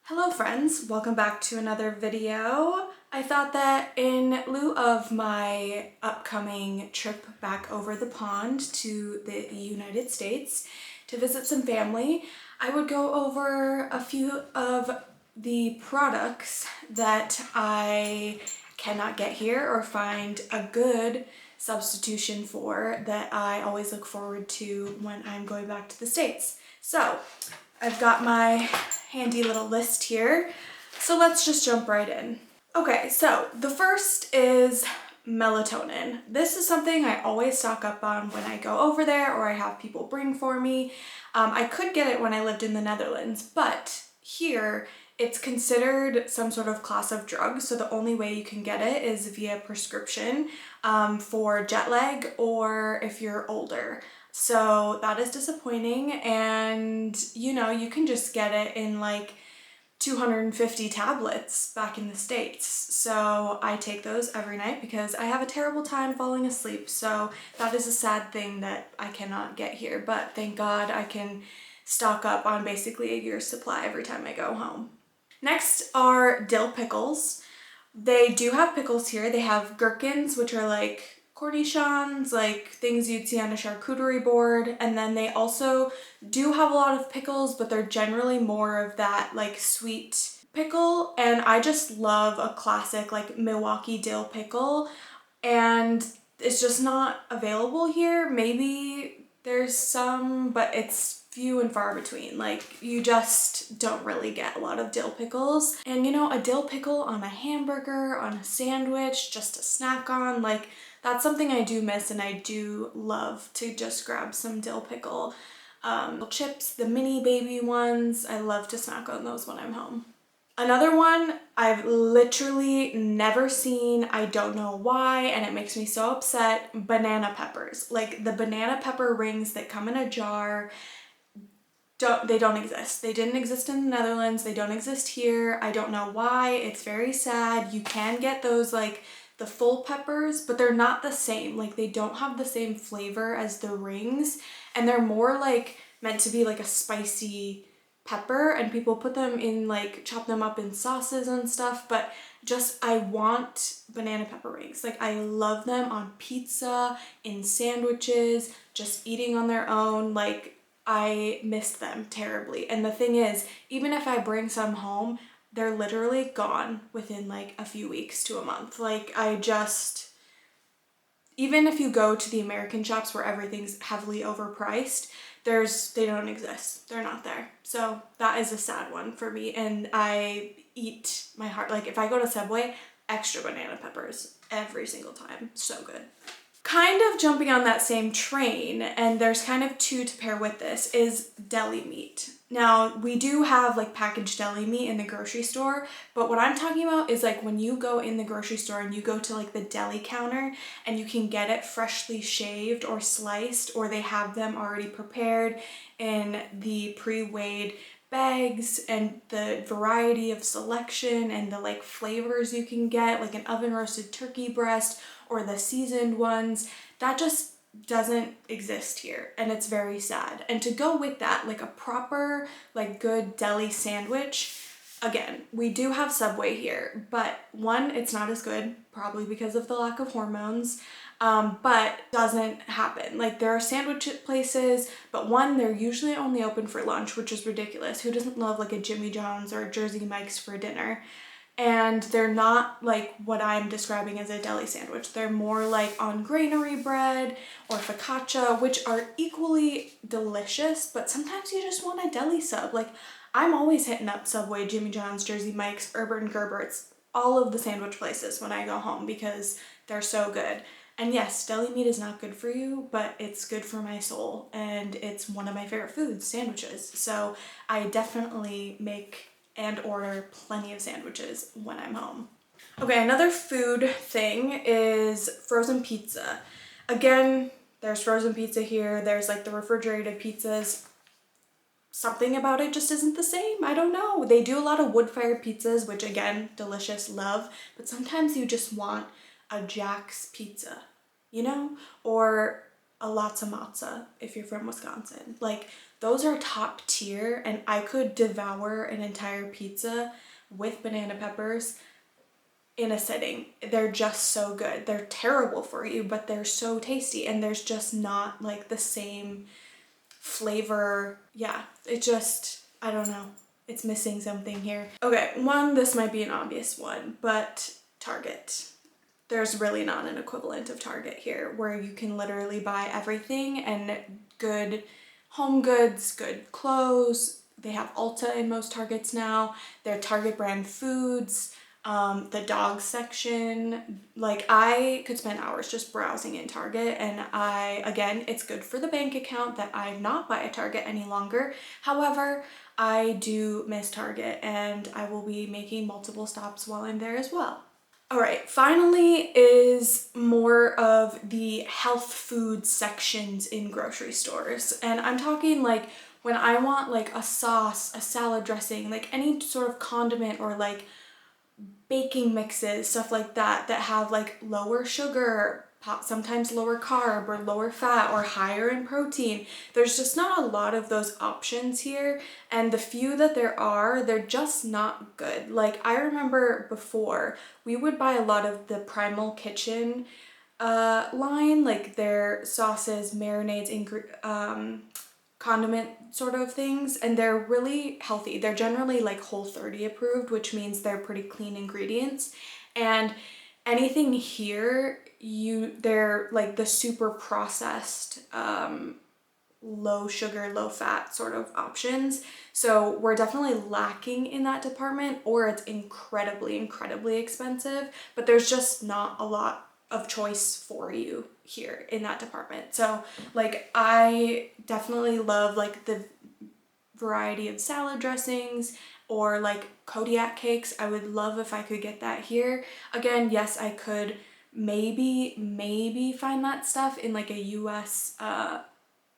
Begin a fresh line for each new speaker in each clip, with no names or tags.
Hello friends, welcome back to another video. I thought that in lieu of my upcoming trip back over the pond to the United States to visit some family, I would go over a few of the products that I cannot get here or find a good substitution for that I always look forward to when I'm going back to the States. So I've got my handy little list here. So let's just jump right in. Okay, so the first is melatonin. This is something I always stock up on when I go over there or I have people bring for me. I could get it when I lived in the Netherlands, but here it's considered some sort of class of drug, so the only way you can get it is via prescription for jet lag or if you're older. So that is disappointing, and you can just get it in like 250 tablets back in the States. So I take those every night because I have a terrible time falling asleep. So that is a sad thing that I cannot get here, but thank God I can stock up on basically a year's supply every time I go home. Next are dill pickles. They do have pickles here. They have gherkins, which are like cornichons, like things you'd see on a charcuterie board. And then they also do have a lot of pickles, but they're generally more of that like sweet pickle. And I just love a classic like Milwaukee dill pickle. And it's just not available here. Maybe there's some, but it's few and far between. Like, you just don't really get a lot of dill pickles. And a dill pickle on a hamburger, on a sandwich, just to snack on, like, that's something I do miss, and I do love to just grab some dill pickle chips, the mini baby ones. I love to snack on those when I'm home. Another one I've literally never seen, I don't know why, and it makes me so upset, banana peppers. Like the banana pepper rings that come in a jar, they don't exist. They didn't exist in the Netherlands, they don't exist here. I don't know why, it's very sad. You can get those like the full peppers, but they're not the same. Like they don't have the same flavor as the rings, and they're more like meant to be like a spicy pepper, and people put them in like chop them up in sauces and stuff, but just I want banana pepper rings. Like I love them on pizza, in sandwiches, just eating on their own. Like I miss them terribly. And the thing is, even if I bring some home, they're literally gone within like a few weeks to a month. Like even if you go to the American shops where everything's heavily overpriced, they don't exist. They're not there. So that is a sad one for me, and I eat my heart. Like if I go to Subway, extra banana peppers every single time. So good. Kind of jumping on that same train, and there's kind of two to pair with this, is deli meat. Now, we do have like packaged deli meat in the grocery store, but what I'm talking about is like when you go in the grocery store and you go to like the deli counter and you can get it freshly shaved or sliced, or they have them already prepared in the pre-weighed bags, and the variety of selection and the like flavors you can get, like an oven roasted turkey breast or the seasoned ones, that just doesn't exist here, and it's very sad. And to go with that, like a proper like good deli sandwich, again, we do have Subway here, but one, it's not as good, probably because of the lack of hormones, but doesn't happen. Like there are sandwich places, but one, they're usually only open for lunch, which is ridiculous. Who doesn't love like a Jimmy John's or a Jersey Mike's for dinner? And they're not like what I'm describing as a deli sandwich. They're more like on granary bread or focaccia, which are equally delicious, but sometimes you just want a deli sub. Like I'm always hitting up Subway, Jimmy John's, Jersey Mike's, Urban Gerbert's, all of the sandwich places when I go home because they're so good. And yes, deli meat is not good for you, but it's good for my soul, and it's one of my favorite foods, sandwiches. So I definitely make and order plenty of sandwiches when I'm home. Okay, another food thing is frozen pizza. Again, there's frozen pizza here. There's like the refrigerated pizzas. Something about it just isn't the same. I don't know. They do a lot of wood-fired pizzas, which again, delicious, love. But sometimes you just want a Jack's pizza, or a Latza Matza if you're from Wisconsin. Like those are top tier, and I could devour an entire pizza with banana peppers in a sitting. They're just so good. They're terrible for you, but they're so tasty, and there's just not like the same flavor. Yeah, it just, I don't know. It's missing something here. Okay, this might be an obvious one, but Target. There's really not an equivalent of Target here where you can literally buy everything and good home goods, good clothes. They have Ulta in most Targets now. They're Target brand foods. The dog section, like I could spend hours just browsing in Target, and again, it's good for the bank account that I'm not by a Target any longer. However, I do miss Target, and I will be making multiple stops while I'm there as well. All right, finally is more of the health food sections in grocery stores. And I'm talking like when I want like a sauce, a salad dressing, like any sort of condiment or like baking mixes, stuff like that have like lower sugar, sometimes lower carb or lower fat or higher in protein. There's just not a lot of those options here, and the few that there are, they're just not good. Like I remember before we would buy a lot of the Primal Kitchen line, like their sauces, marinades, condiment sort of things, and they're really healthy. They're generally like Whole30 approved, which means they're pretty clean ingredients. And anything here, they're like the super processed low sugar, low fat sort of options. So we're definitely lacking in that department, or it's incredibly expensive, but there's just not a lot of choice for you here in that department. So like I definitely love like the variety of salad dressings or like Kodiak cakes. I would love if I could get that here. Again, yes, I could maybe find that stuff in like a US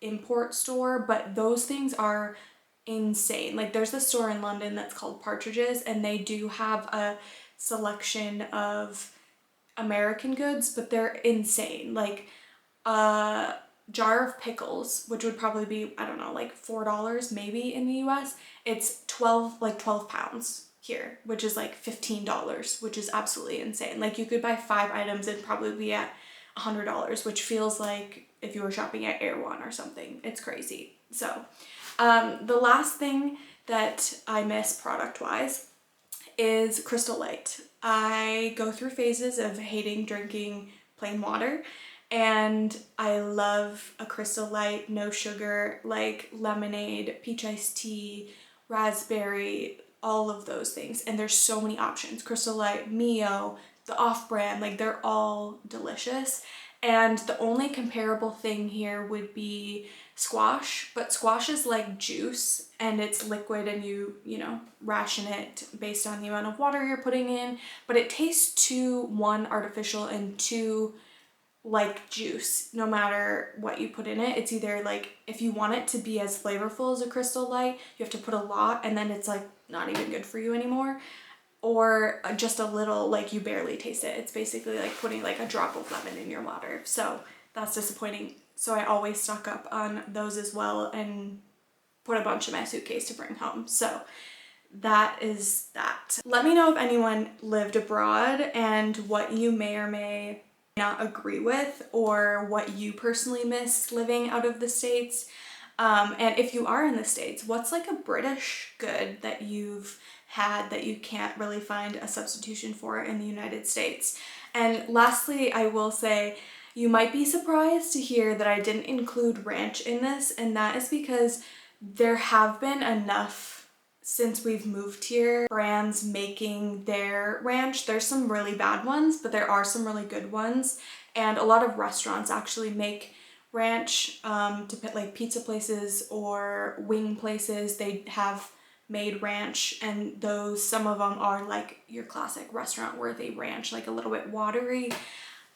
import store, but those things are insane. Like there's a store in London that's called Partridge's, and they do have a selection of American goods, but they're insane. Like a jar of pickles, which would probably be, I don't know, like $4 maybe in the US. It's 12 pounds here, which is like $15, which is absolutely insane. Like you could buy 5 items and probably be at $100, which feels like if you were shopping at Erewhon or something. It's crazy. So the last thing that I miss product-wise is Crystal Light. I go through phases of hating drinking plain water, and I love a Crystal Light, no sugar, like lemonade, peach iced tea, raspberry, all of those things. And there's so many options. Crystal Light, Mio, the off-brand, like they're all delicious. And the only comparable thing here would be squash, but squash is like juice and it's liquid, and you know, ration it based on the amount of water you're putting in, but it tastes too, one, artificial, and two, like juice. No matter what you put in it, it's either like, if you want it to be as flavorful as a Crystal Light, you have to put a lot, and then it's like not even good for you anymore, or just a little, like you barely taste it. It's basically like putting like a drop of lemon in your water. So that's disappointing. So I always stock up on those as well and put a bunch in my suitcase to bring home. So that is that. Let me know if anyone lived abroad and what you may or may not agree with, or what you personally miss living out of the States. And if you are in the States, what's like a British good that you've had that you can't really find a substitution for in the United States? And lastly, I will say, you might be surprised to hear that I didn't include ranch in this, and that is because there have been enough since we've moved here brands making their ranch. There's some really bad ones, but there are some really good ones, and a lot of restaurants actually make ranch to put, like pizza places or wing places, they have made ranch, and those, some of them are like your classic restaurant worthy ranch, like a little bit watery.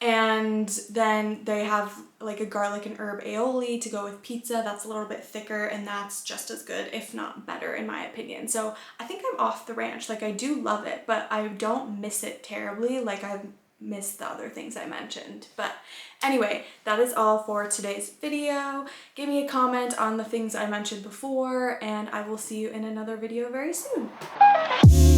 And then they have like a garlic and herb aioli to go with pizza that's a little bit thicker, and that's just as good, if not better, in my opinion. So I think I'm off the ranch. Like I do love it, but I don't miss it terribly. Like I'm miss the other things I mentioned. But anyway, that is all for today's video. Give me a comment on the things I mentioned before, and I will see you in another video very soon.